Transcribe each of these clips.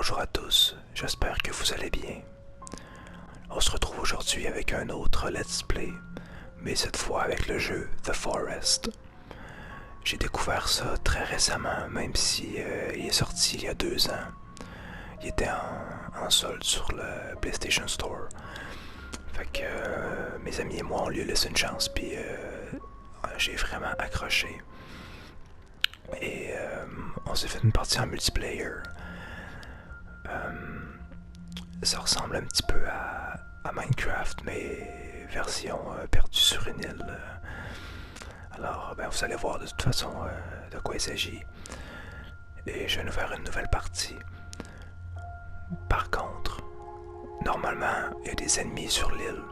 bonjour à tous, j'espère que vous allez bien. On se retrouve aujourd'hui avec un autre Let's Play, mais cette fois avec le jeu The Forest. J'ai découvert ça très récemment, même si il est sorti il y a 2 ans. Il était en solde sur le PlayStation Store. Fait que mes amis et moi on lui a laissé une chance, puis j'ai vraiment accroché. Et on s'est fait une partie en multiplayer. Ça ressemble un petit peu à Minecraft, mais version perdue sur une île. Alors, ben, vous allez voir de toute façon de quoi il s'agit. Et je vais nous faire une nouvelle partie. Par contre, normalement, il y a des ennemis sur l'île.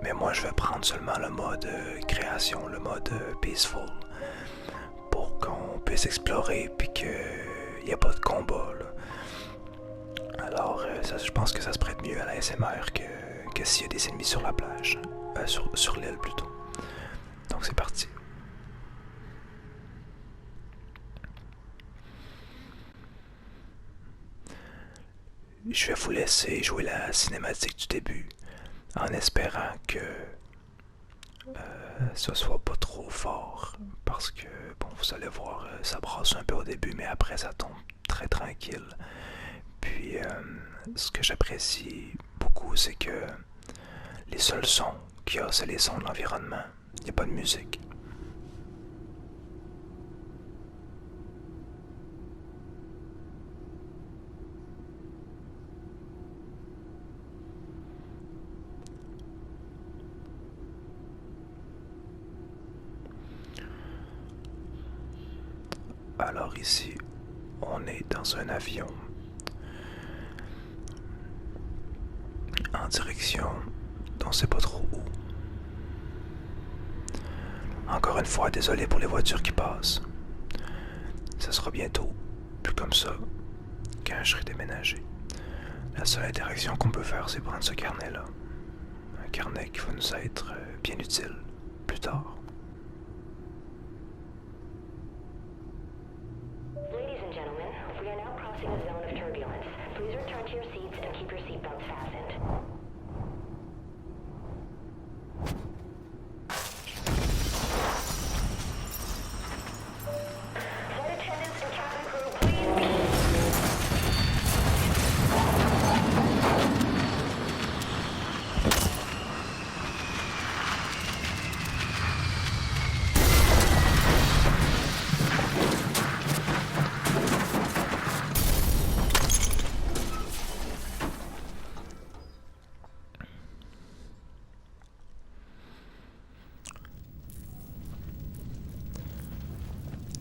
Mais moi, je vais prendre seulement le mode création, le mode peaceful. Pour qu'on puisse explorer, puis qu'il n'y ait pas de combat, là. Alors, ça, je pense que ça se prête mieux à la SMR que s'il y a des ennemis sur la plage. Sur l'île plutôt. Donc c'est parti. Je vais vous laisser jouer la cinématique du début en espérant que ce soit pas trop fort. Parce que, bon, vous allez voir, ça brasse un peu au début, mais après ça tombe très tranquille. Puis, ce que j'apprécie beaucoup, c'est que les seuls sons qu'il y a, c'est les sons de l'environnement. Il n'y a pas de musique. Alors ici, on est dans un avion en direction d'on sait pas trop où. Encore une fois, désolé pour les voitures qui passent. Ça sera bientôt plus comme ça quand je serai déménagé. La seule interaction qu'on peut faire, c'est prendre ce carnet-là. Un carnet qui va nous être bien utile plus tard. Ladies and gentlemen, we are now crossing a zone of turbulence. Please return to your seats and keep your seatbelts fastened. Flight attendants and cabin crew, please.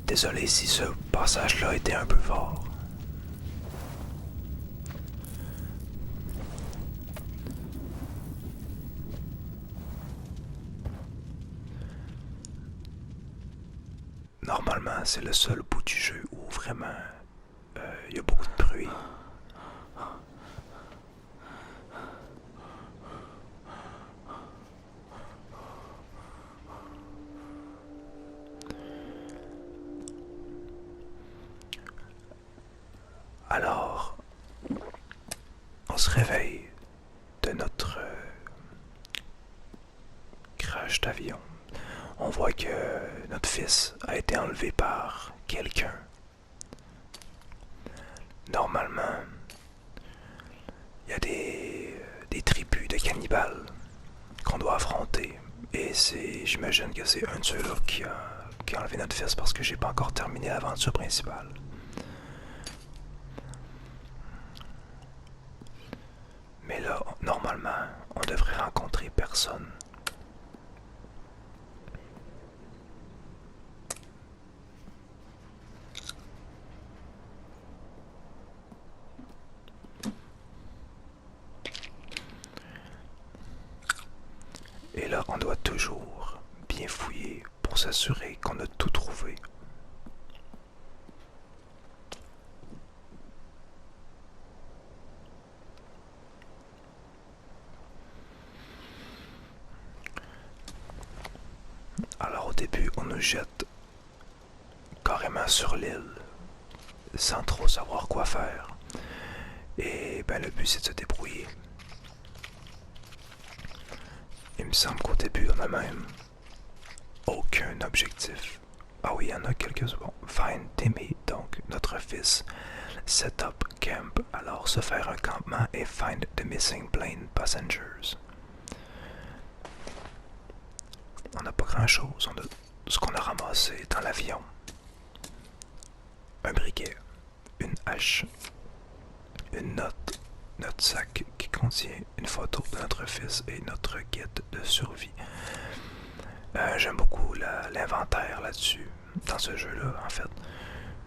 Désolé si ce passage-là était un peu fort. Normalement, c'est le seul bout du jeu où vraiment il y a beaucoup de bruit. Alors, on se réveille de notre crash d'avion. On voit que notre fils a été enlevé par quelqu'un. Normalement, il y a des tribus de cannibales qu'on doit affronter. Et j'imagine que c'est un de ceux-là qui a enlevé notre fils parce que j'ai pas encore terminé l'aventure principale. Mais là, normalement, on devrait rencontrer personne. Et là, on doit toujours bien fouiller pour s'assurer qu'on a tout trouvé. Alors au début, on nous jette carrément sur l'île, sans trop savoir quoi faire. Et ben le but c'est de se débrouiller. Il me semble qu'au début on a même aucun objectif. Ah oui, il y en a quelques-uns. Bon, find Timmy, donc notre fils. Set up camp, alors se faire un campement et find the missing plane passengers. On n'a pas grand chose. On a ce qu'on a ramassé dans l'avion. Un briquet, une hache, une note, notre sac qui contient une photo de notre fils et notre guide de survie. J'aime beaucoup l'inventaire là-dessus, dans ce jeu-là, en fait,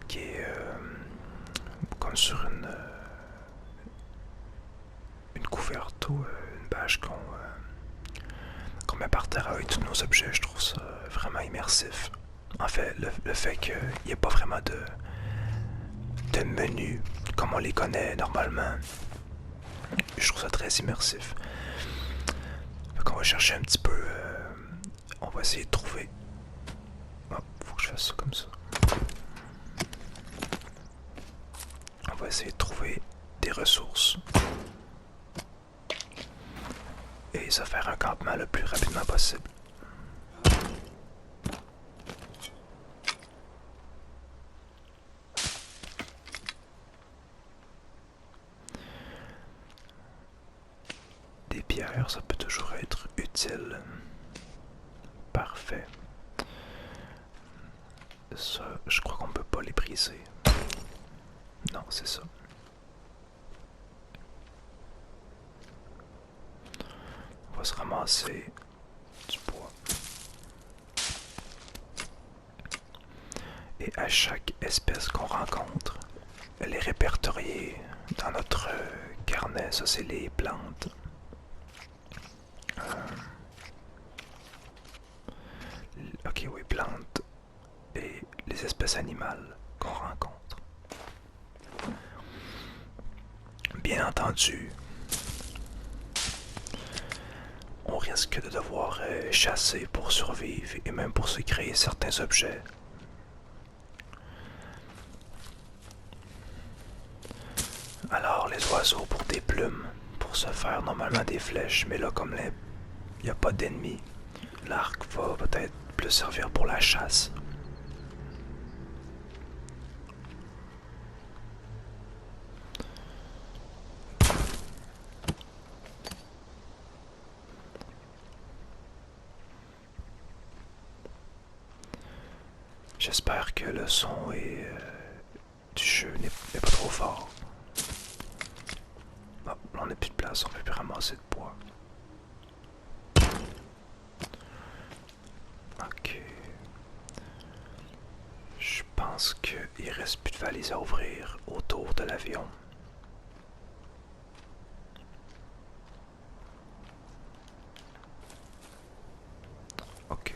qui est comme sur une couverture, une bâche qu'on met par terre avec tous nos objets. Je trouve ça vraiment immersif. En fait, le fait qu'il n'y ait pas vraiment de menu comme on les connaît normalement, je trouve ça très immersif. Donc on va chercher un petit peu, on va essayer de trouver. Oh, faut que je fasse ça comme ça. On va essayer de trouver des ressources et se faire un campement le plus rapidement possible. Des pierres, ça peut toujours être utile. Parfait. Ça, je crois qu'on peut pas les briser. Non, c'est ça. On va se ramasser du bois. Et à chaque espèce qu'on rencontre, elle est répertoriée dans notre carnet. Ça, c'est les plantes. Ok, oui, plantes et les espèces animales qu'on rencontre. Bien entendu, on risque de devoir chasser pour survivre et même pour se créer certains objets. Alors les oiseaux pour des plumes, pour se faire normalement des flèches, mais là comme il n'y a pas d'ennemis, l'arc va peut-être plus servir pour la chasse. J'espère que le son du jeu n'est pas trop fort. Bon, là on n'a plus de place, on peut plus ramasser de bois. Ok. Je pense qu'il reste plus de valises à ouvrir autour de l'avion. Ok.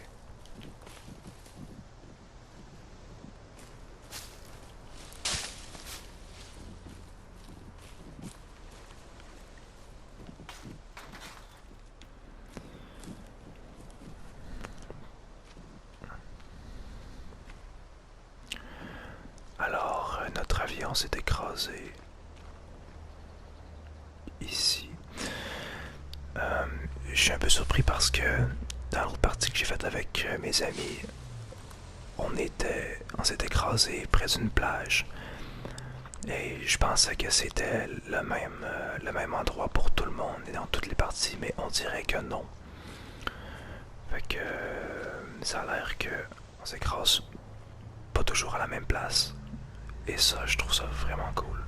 Alors, notre avion s'est écrasé ici. Je suis un peu surpris parce que dans l'autre partie que j'ai faite avec mes amis, on s'est écrasé près d'une plage. Et je pensais que c'était le même endroit pour tout le monde et dans toutes les parties, mais on dirait que non. Fait que ça a l'air que on s'écrase pas toujours à la même place. Et ça, je trouve ça vraiment cool.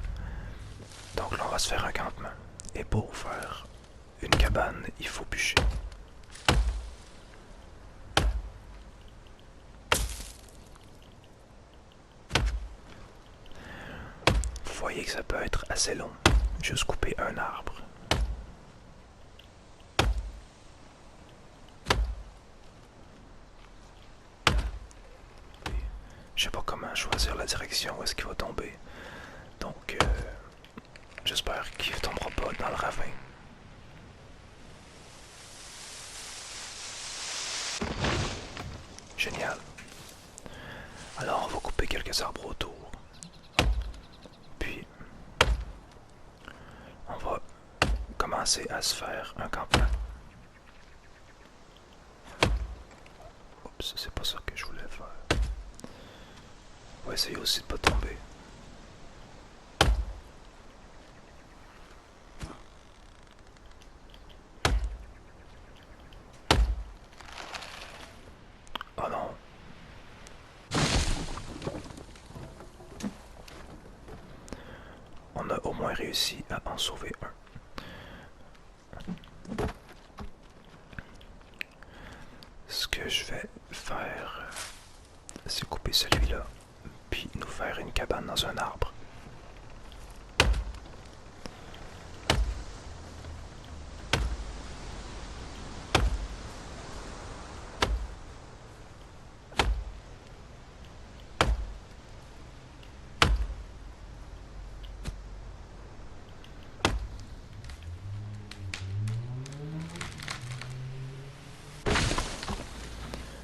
Donc là, on va se faire un campement. Et pour faire une cabane, il faut bûcher. Vous voyez que ça peut être assez long. Juste couper un arbre. Je sais pas comment choisir la direction où est-ce qu'il va tomber. Donc, j'espère qu'il ne tombera pas dans le ravin. Génial. Alors, on va couper quelques arbres autour. Puis, commencer à se faire un campement. Oups, c'est pas ça que je voulais faire. On va essayer aussi de pas tomber. Oh non. On a au moins réussi à en sauver un. Ce que je vais faire, c'est couper celui-là, puis nous faire une cabane dans un arbre.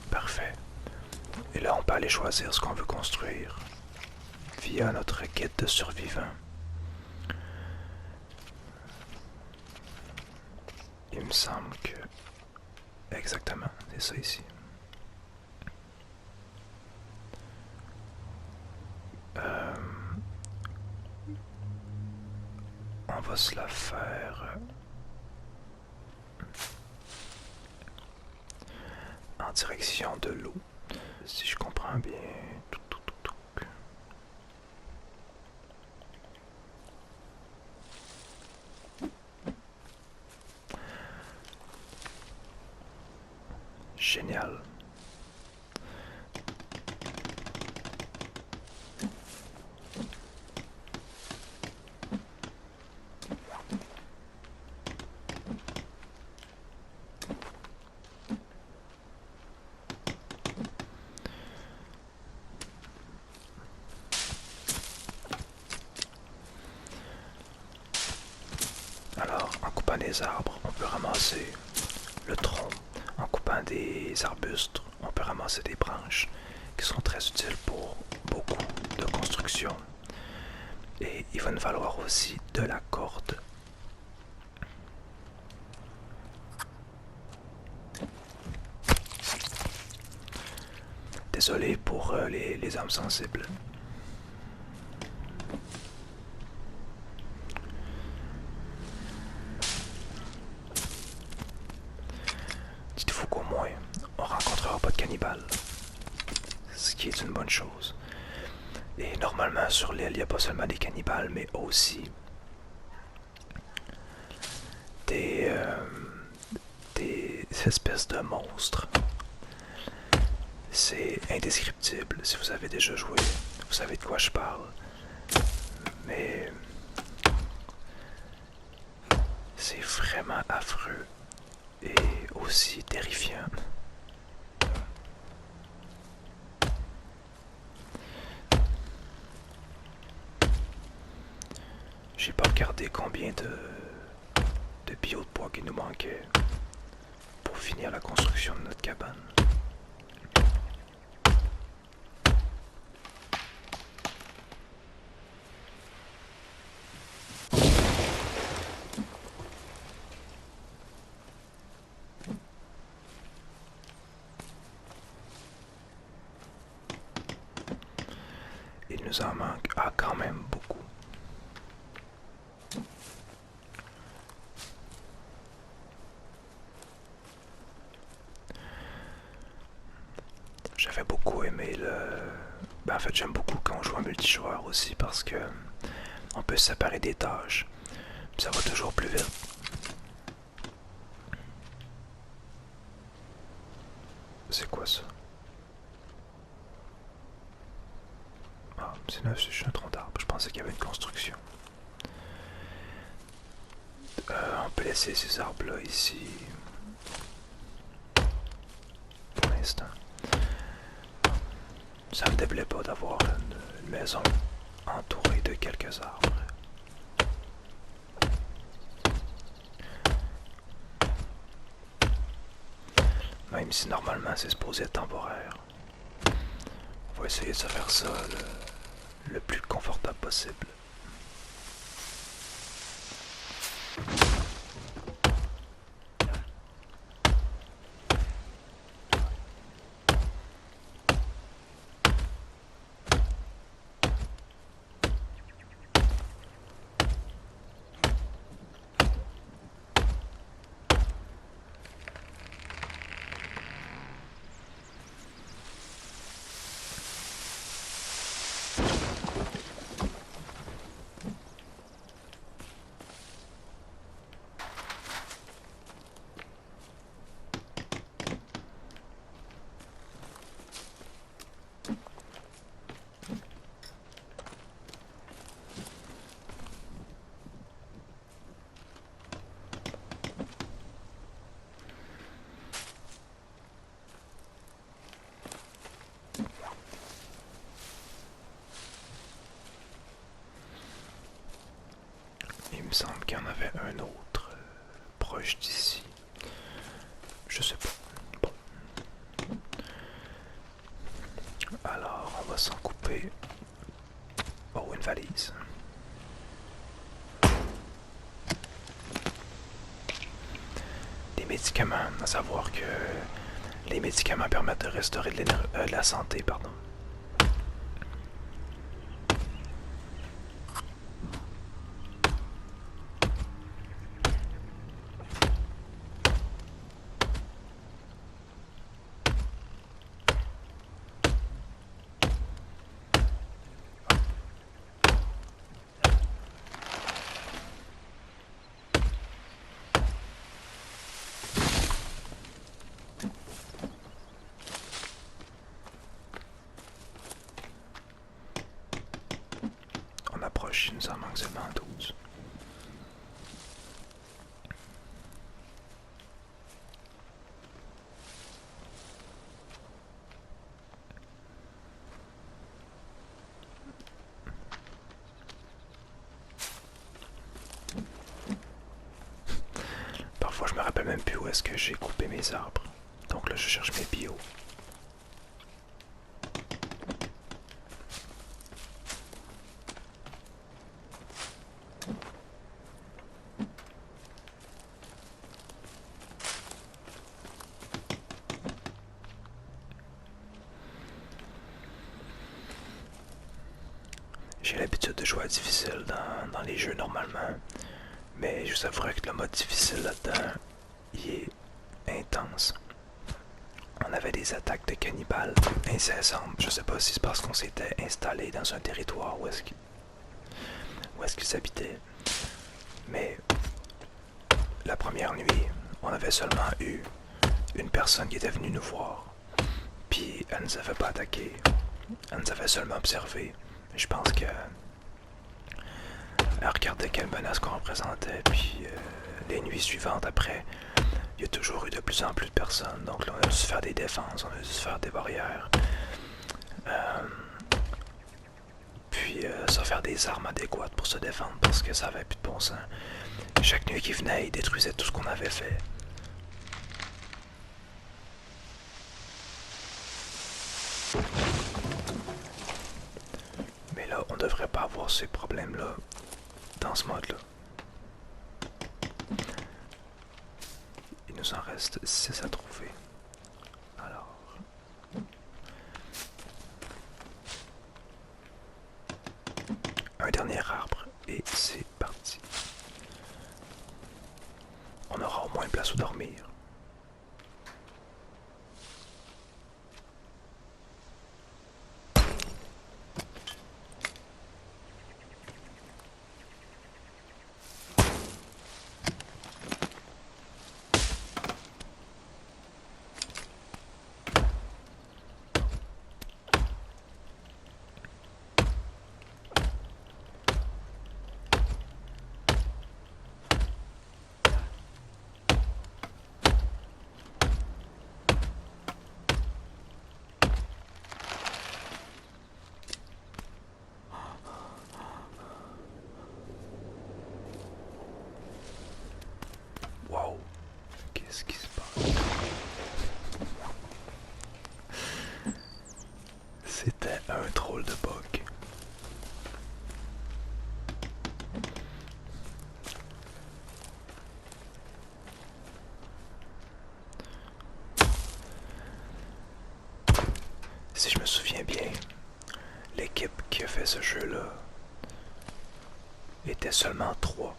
Parfait. Et là, on peut aller choisir ce qu'on veut construire via notre guide de survivant. Il me semble que... Exactement, c'est ça ici. On va se la faire en direction de l'eau, si je comprends bien. Génial. Alors, en coupant des arbres, on peut ramasser le tronc. En coupant des arbustes, on peut ramasser des branches qui sont très utiles pour beaucoup de construction. Et il va nous falloir aussi de la corde. Désolé pour les âmes sensibles. Dites-vous qu'au moins, on rencontrera pas de cannibales. Ce qui est une bonne chose. Et normalement, sur l'île, il n'y a pas seulement des cannibales, mais aussi des espèces de monstres. C'est indescriptible. Si vous avez déjà joué, vous savez de quoi je parle. Mais c'est vraiment affreux et aussi terrifiant. J'ai pas regardé combien de bio de bois qui nous manquait pour finir la construction de notre cabane. Il nous en manque quand même beaucoup. J'avais beaucoup aimé le... Ben, en fait, j'aime beaucoup quand on joue en multijoueur aussi parce que on peut se séparer des tâches. Ça va toujours plus vite. C'est quoi ça? Ah, c'est un tronc d'arbre. Je pensais qu'il y avait une construction. On peut laisser ces arbres-là ici. Pour l'instant. Ça me déplaît pas d'avoir une maison entourée de quelques arbres. Même si normalement c'est supposé être temporaire. On va essayer de se faire ça le plus confortable possible. me semble qu'il y en avait un autre proche d'ici. Je sais pas. Bon. Alors, on va s'en couper. Oh, une valise. Des médicaments, à savoir que les médicaments permettent de restaurer de la santé, pardon. On approche, il nous en manque seulement 12. Parfois, je me rappelle même plus où est-ce que j'ai coupé mes arbres. Donc là, je cherche mes bio. J'ai l'habitude de jouer à difficile dans les jeux normalement. Mais je vous avouerai que le mode difficile là-dedans, il est intense. On avait des attaques de cannibales incessantes. Je sais pas si c'est parce qu'on s'était installé dans un territoire où est-ce qu'ils habitaient. Mais la première nuit, on avait seulement eu une personne qui était venue nous voir. Puis elle nous avait pas attaqué. Elle nous avait seulement observé. Je pense que elle regardait quelle menace qu'on représentait. Puis les nuits suivantes après, il y a toujours eu de plus en plus de personnes. Donc là, on a dû se faire des défenses, on a dû se faire des barrières. Puis se faire des armes adéquates pour se défendre parce que ça avait plus de bon sens. Chaque nuit qui venait, il détruisait tout ce qu'on avait fait. Mais là, on devrait pas avoir ces problèmes-là dans ce mode-là. Il nous en reste 6 à trouver. Alors... un dernier arbre et c'est parti. On aura au moins place où dormir. Wow, qu'est-ce qui se passe? C'était un drôle de bug. Si je me souviens bien, l'équipe qui a fait ce jeu-là était seulement 3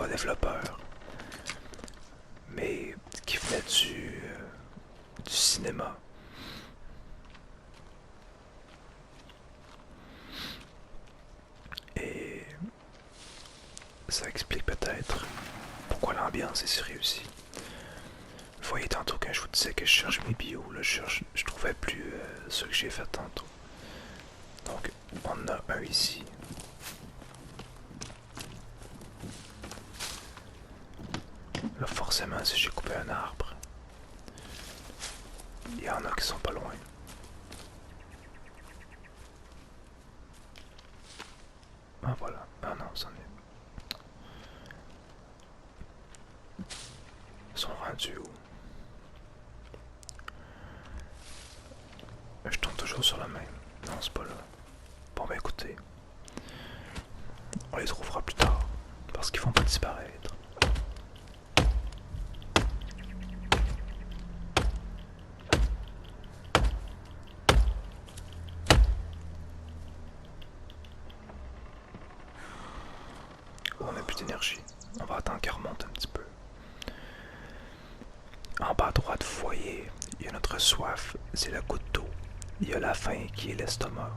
développeurs, mais qui venaient du cinéma. Et ça explique peut-être pourquoi l'ambiance est si réussie. Vous voyez tantôt quand je vous disais que je cherche mes bios, là, je trouvais plus ce que j'ai fait tantôt. Donc on en a un ici. Là forcément si j'ai coupé un arbre, il y en a qui sont pas loin. Ah voilà. rendu où? Je tombe toujours sur le même. Non, c'est pas là. Bon, ben écoutez, on les trouvera plus tard parce qu'ils vont pas disparaître. On n'a plus d'énergie. On va attendre qu'elle remonte un petit peu. En bas à droite, vous voyez, il y a notre soif, c'est la goutte d'eau. Il y a la faim qui est l'estomac.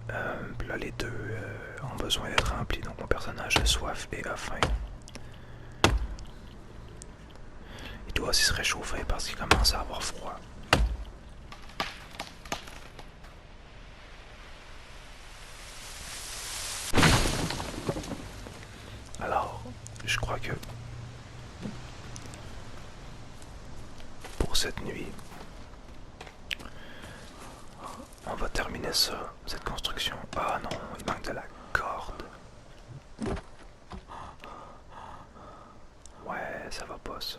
Là, les deux ont besoin d'être remplis, donc mon personnage a soif et a faim. Il doit aussi se réchauffer parce qu'il commence à avoir froid. Alors, je crois que pour cette nuit, on va terminer ça, cette construction. Ah non, il manque de la corde. Ouais, ça va pas ça.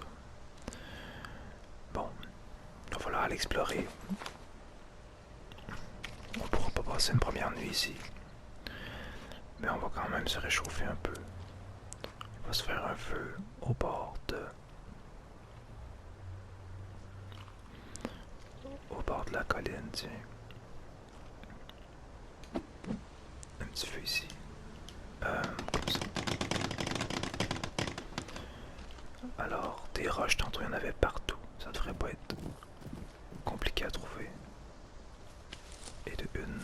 Bon, il va falloir aller explorer. On pourra pas passer une première nuit ici. Mais on va quand même se réchauffer un peu. On va se faire un feu au bord de la colline, tiens. Un petit feu ici. Comme ça. Alors, des roches, tantôt il y en avait partout. Ça devrait pas être compliqué à trouver. Et de une.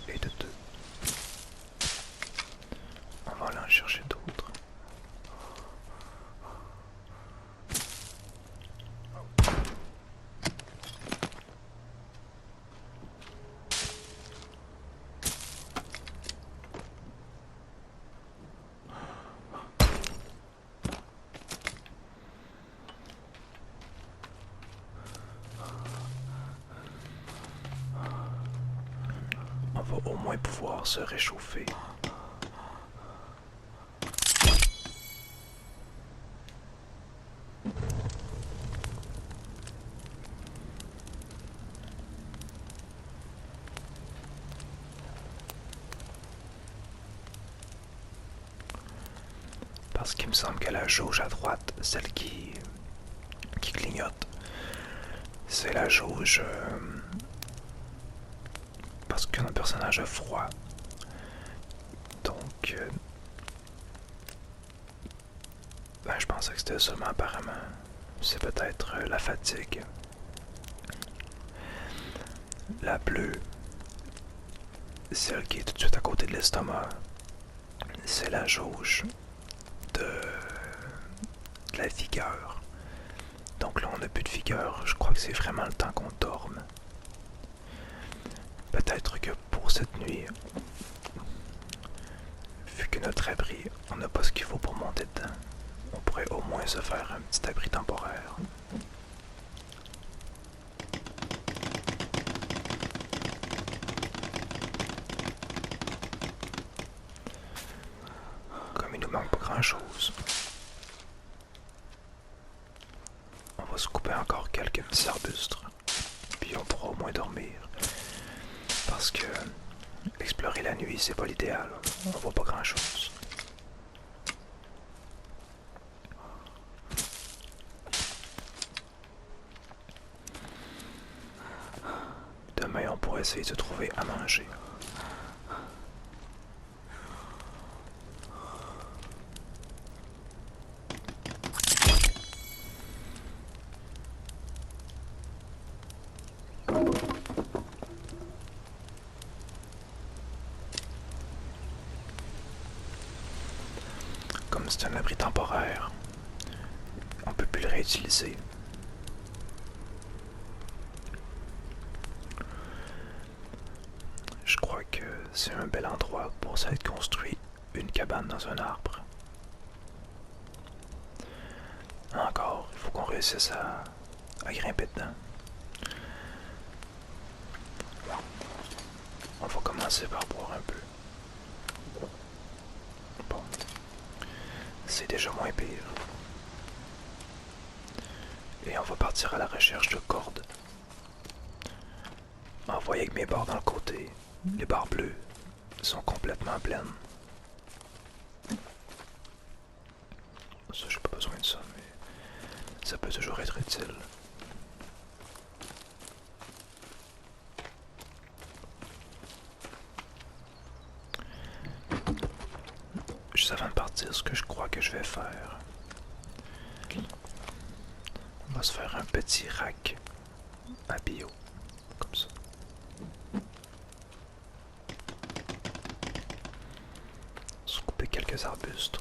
Et de deux. On va aller en chercher d'autres. On va au moins pouvoir se réchauffer. Parce qu'il me semble que la jauge à droite, celle qui clignote, c'est la jauge parce que notre personnage a froid. Donc, ben, je pensais que c'était ça, mais apparemment, c'est peut-être la fatigue. La bleue, celle qui est tout de suite à côté de l'estomac, c'est la jauge de la vigueur. Donc là, on n'a plus de vigueur. Je crois que c'est vraiment le temps qu'on dorme. Peut-être que pour cette nuit, vu que notre abri, on n'a pas ce qu'il faut pour monter dedans, on pourrait au moins se faire un petit abri temporaire. Comme il nous manque pas grand-chose, on va se couper encore quelques petits arbustes, puis on pourra au moins dormir. Parce que explorer la nuit, c'est pas l'idéal. On voit pas grand-chose. Demain, on pourrait essayer de trouver à manger. Comme c'est un abri temporaire, on peut plus le réutiliser. Je crois que c'est un bel endroit pour s'être construit une cabane dans un arbre. Encore, il faut qu'on réussisse à grimper dedans. On va commencer par boire un peu. c'est déjà moins pire. Et on va partir à la recherche de cordes. On voit avec mes barres dans le côté. Les barres bleues sont complètement pleines. Ça, j'ai pas besoin de ça, mais ça peut toujours être utile. Juste avant de partir, ce que je crois que je vais faire, on va se faire un petit rack à bio, comme ça. Se couper quelques arbustes.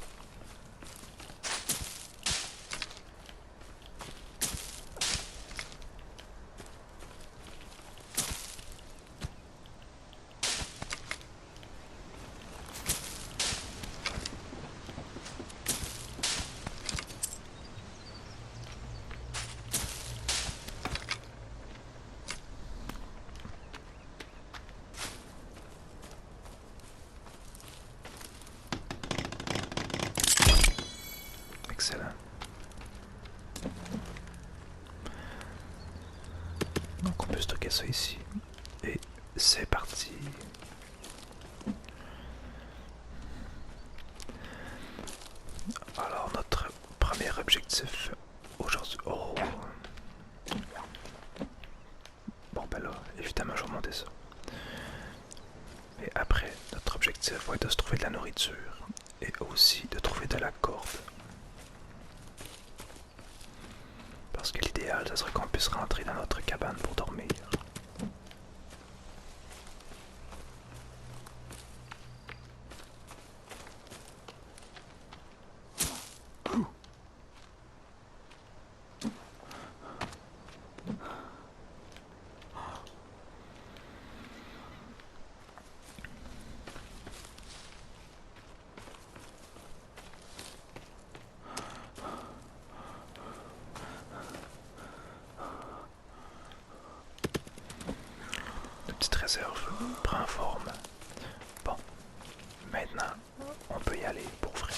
Excellent. Donc on peut stocker ça ici. Et c'est parti. Alors notre premier objectif aujourd'hui... Oh. Bon ben là, évidemment je vais remonter ça. Et après, notre objectif va être de se trouver de la nourriture. Et aussi de trouver de la corde. Parce que l'idéal, ça serait qu'on puisse rentrer dans notre cabane pour dormir. Notre petite réserve prend forme. Bon, maintenant, on peut y aller pour vrai.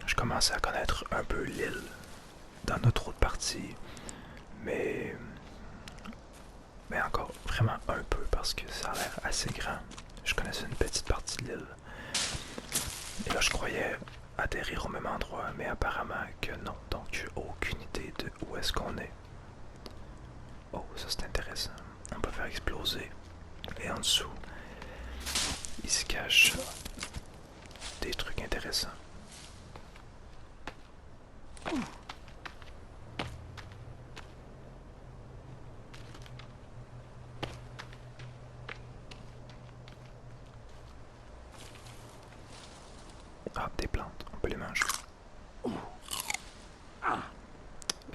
Je commence à connaître un peu l'île dans notre autre partie, mais encore vraiment un peu parce que ça a l'air assez grand. Je connaissais une petite partie de l'île. Et là, je croyais atterrir au même endroit, mais apparemment que non. Donc, j'ai aucune idée de où est-ce qu'on est. Oh, ça c'est intéressant. On peut faire exploser. Et en dessous, il se cache des trucs intéressants. Ah, des plantes, on peut les manger.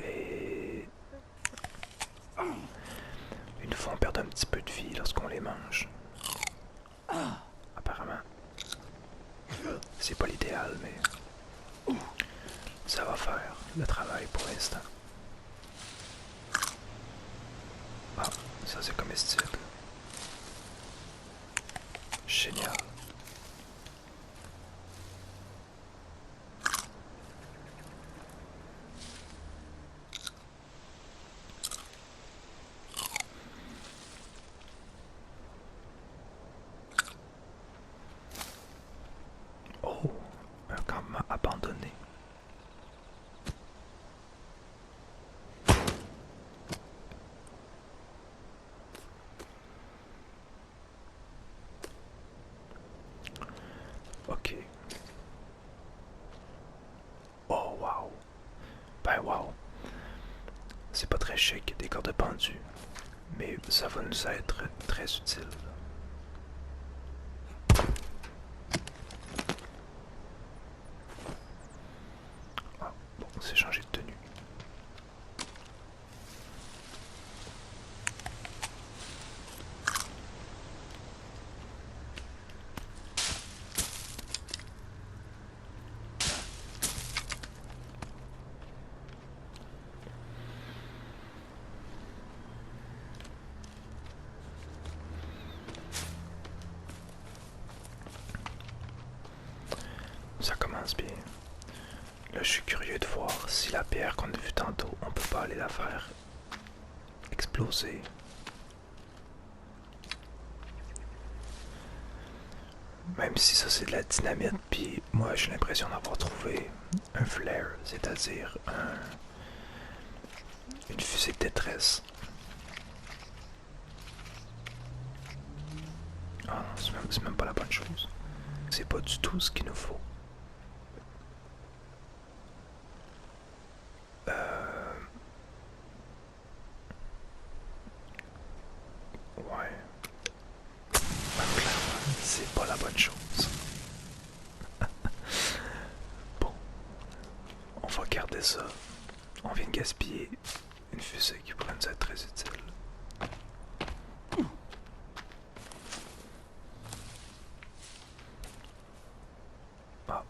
Et ils nous font perdre un petit peu de vie lorsqu'on les mange. Apparemment. C'est pas l'idéal, mais ça va faire le travail pour l'instant. Ah, ça c'est comestible. Génial. Oh, un campement abandonné. Ok. Oh, wow. Ben, wow. C'est pas très chic, des cordes pendues. Mais ça va nous être très utile. Ah, bon, c'est changé de tenue. avance bien. Là, je suis curieux de voir si la pierre qu'on a vue tantôt, on peut pas aller la faire exploser. Même si ça c'est de la dynamite, puis moi j'ai l'impression d'avoir trouvé un flare, c'est-à-dire une fusée de détresse. Ah non, c'est même pas la bonne chose. C'est pas du tout ce qu'il nous faut. Ouais. Clairement, c'est pas la bonne chose. Bon, on va garder ça. On vient de gaspiller une fusée qui pourrait nous être très utile. Ah.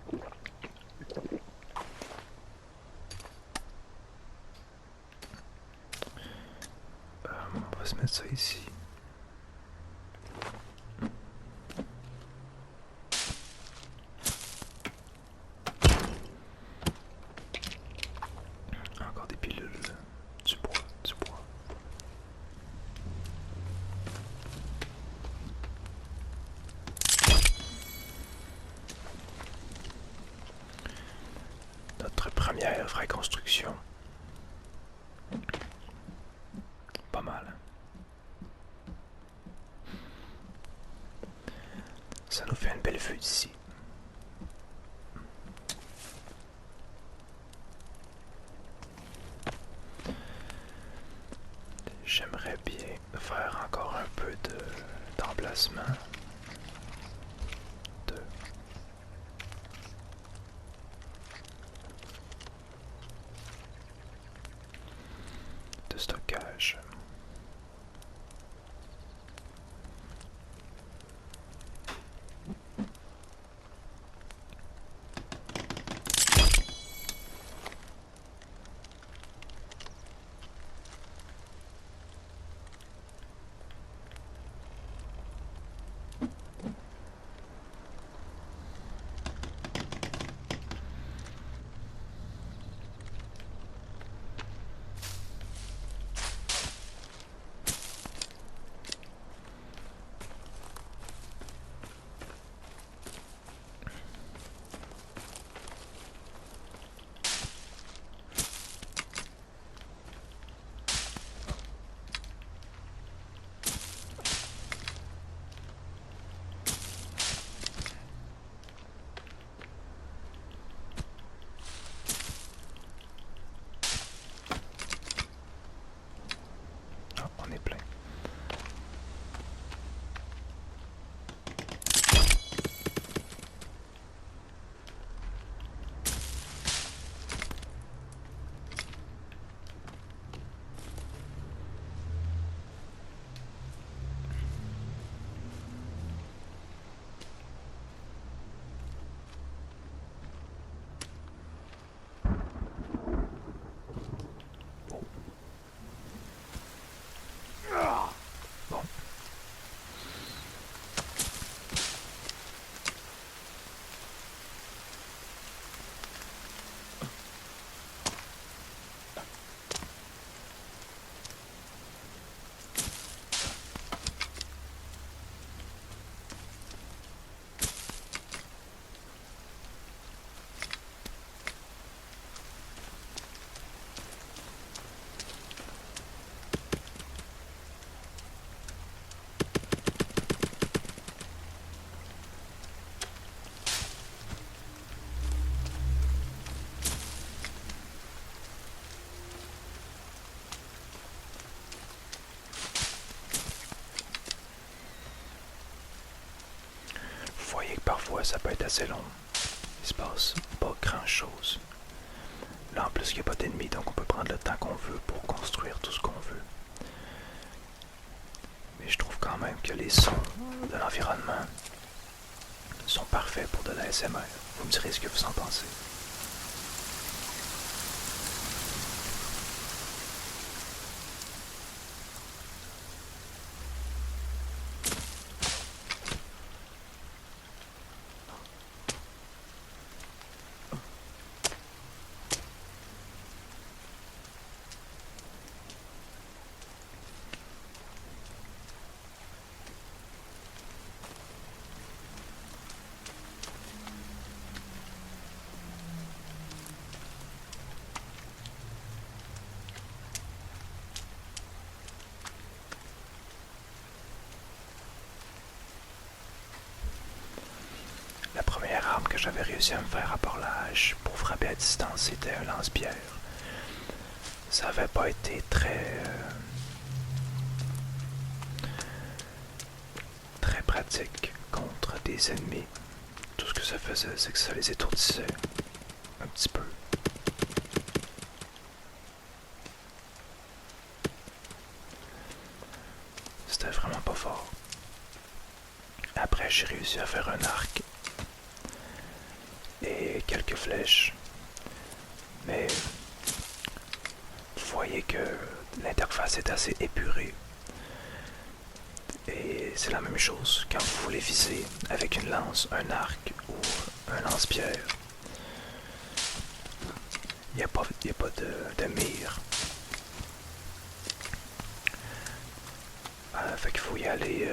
On va se mettre ça ici. Encore des pilules. Du bois, du bois. Notre première vraie construction. Pas mal. Ça nous fait une belle vue d'ici. J'aimerais bien faire encore un peu d'emplacement. De stockage. Ah, on est plein. Bon. Vous voyez que parfois ça peut être assez long. Il se passe pas grand chose. Là en plus il n'y a pas d'ennemis, donc on peut prendre le temps qu'on veut pour construire tout ce qu'on veut. Mais je trouve quand même que les sons de l'environnement sont parfaits pour de la l'ASMR. Vous me direz ce que vous en pensez. j'avais réussi à me faire à part la hache pour frapper à distance, c'était un lance-pierre. Ça avait pas été très pratique contre des ennemis. Tout ce que ça faisait, c'est que ça les étourdissait un petit peu. C'était vraiment pas fort. Après, j'ai réussi à faire un arc et quelques flèches. Mais vous voyez que l'interface est assez épurée. Et c'est la même chose quand vous voulez viser avec une lance, un arc ou un lance-pierre. Il n'y a pas de mire. Fait qu'il faut y aller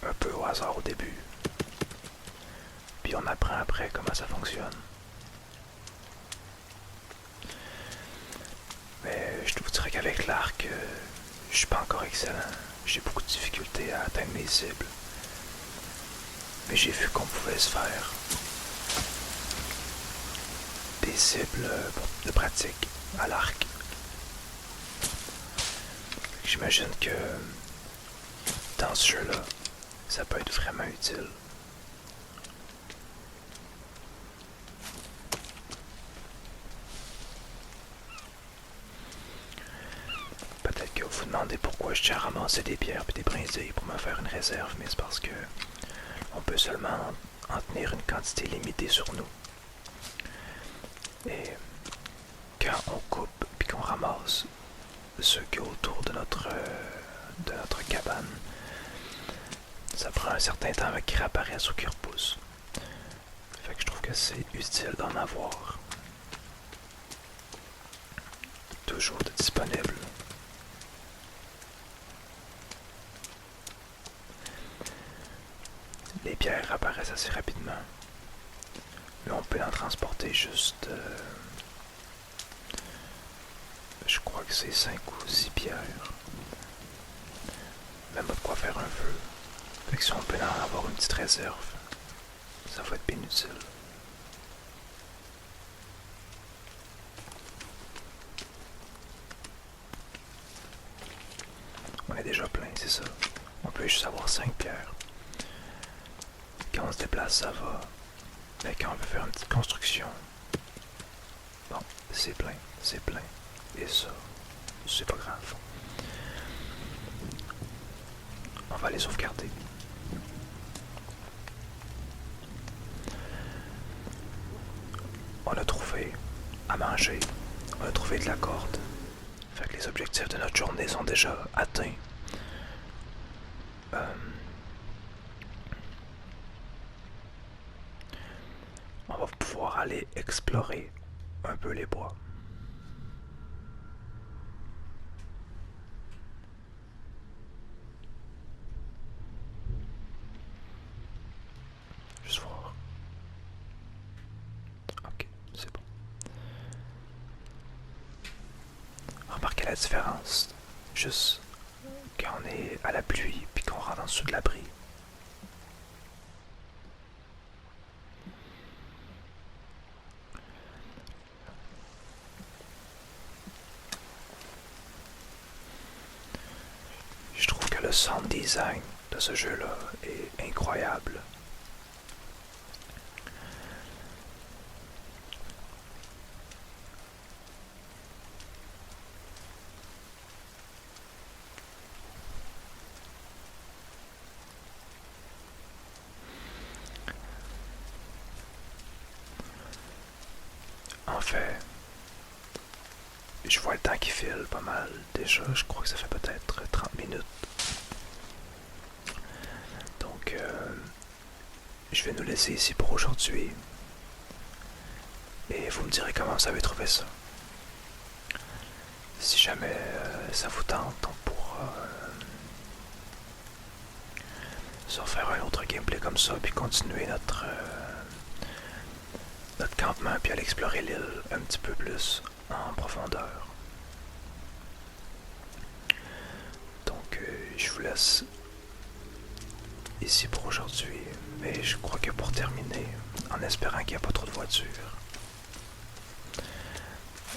un peu au hasard au début. Puis on apprend après comment ça fonctionne. Mais je vous dirais qu'avec l'arc, je suis pas encore excellent. J'ai beaucoup de difficultés à atteindre mes cibles. Mais j'ai vu qu'on pouvait se faire des cibles de pratique à l'arc. J'imagine que dans ce jeu-là, ça peut être vraiment utile. Peut-être que vous vous demandez pourquoi je tiens à ramasser des pierres et des brindilles pour me faire une réserve, mais c'est parce que on peut seulement en tenir une quantité limitée sur nous. Et quand on coupe et qu'on ramasse ceux qui sont autour de notre cabane, ça prend un certain temps avant qu'ils réapparaissent ou qu'ils repoussent. Fait que je trouve que c'est utile d'en avoir toujours de disponible. Les pierres apparaissent assez rapidement, mais on peut en transporter juste je crois que c'est 5 ou 6 pierres. Même pas de quoi faire un feu. Fait que si on peut en avoir une petite réserve, ça va être bien utile. On est déjà plein, c'est ça. On peut juste avoir 5 pierres. Quand on se déplace, ça va. Mais quand on veut faire une petite construction, bon, c'est plein, c'est plein. Et ça, c'est pas grave. On va les sauvegarder. On a trouvé à manger. On a trouvé de la corde. Fait que les objectifs de notre journée sont déjà atteints. On va pouvoir aller explorer un peu les bois. Juste voir. Ok, c'est bon. Remarquez la différence. Juste quand on est à la pluie puis qu'on rentre en dessous de l'abri. Je trouve que le sound design de ce jeu-là est incroyable. En fait, je vois le temps qui file pas mal. Déjà, je crois que ça fait peut-être 30 minutes. Donc, je vais nous laisser ici pour aujourd'hui. Et vous me direz comment vous avez trouvé ça. Si jamais ça vous tente, on pourra se refaire un autre gameplay comme ça, puis continuer notre campement, puis aller explorer l'île un petit peu plus en profondeur. Donc, je vous laisse ici pour aujourd'hui. Mais je crois que pour terminer, en espérant qu'il n'y a pas trop de voitures,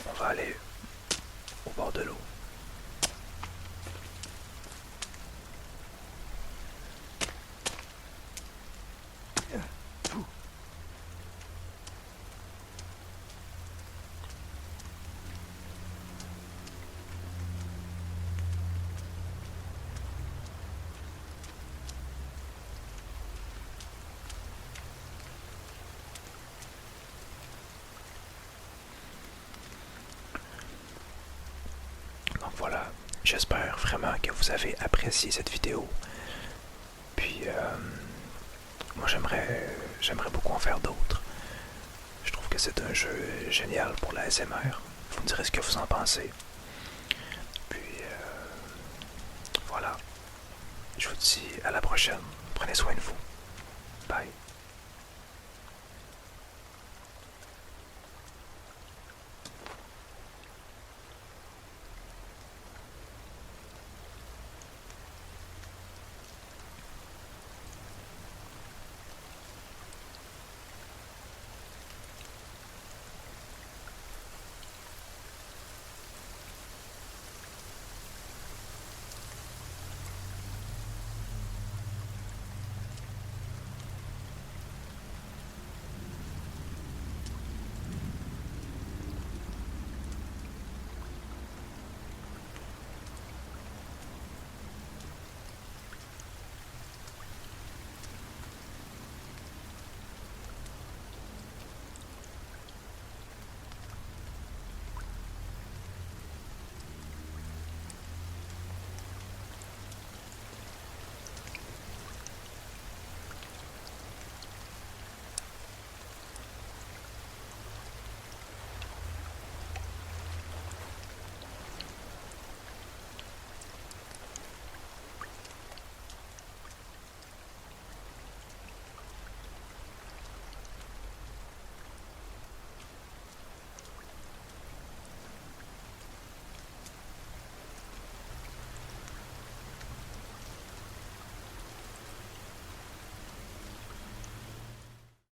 on va aller au bord de l'eau. Donc voilà, j'espère vraiment que vous avez apprécié cette vidéo. Puis moi j'aimerais beaucoup en faire d'autres. Je trouve que c'est un jeu génial pour la SMR. Vous me direz ce que vous en pensez. Puis voilà, je vous dis à la prochaine. Prenez soin de vous. Bye.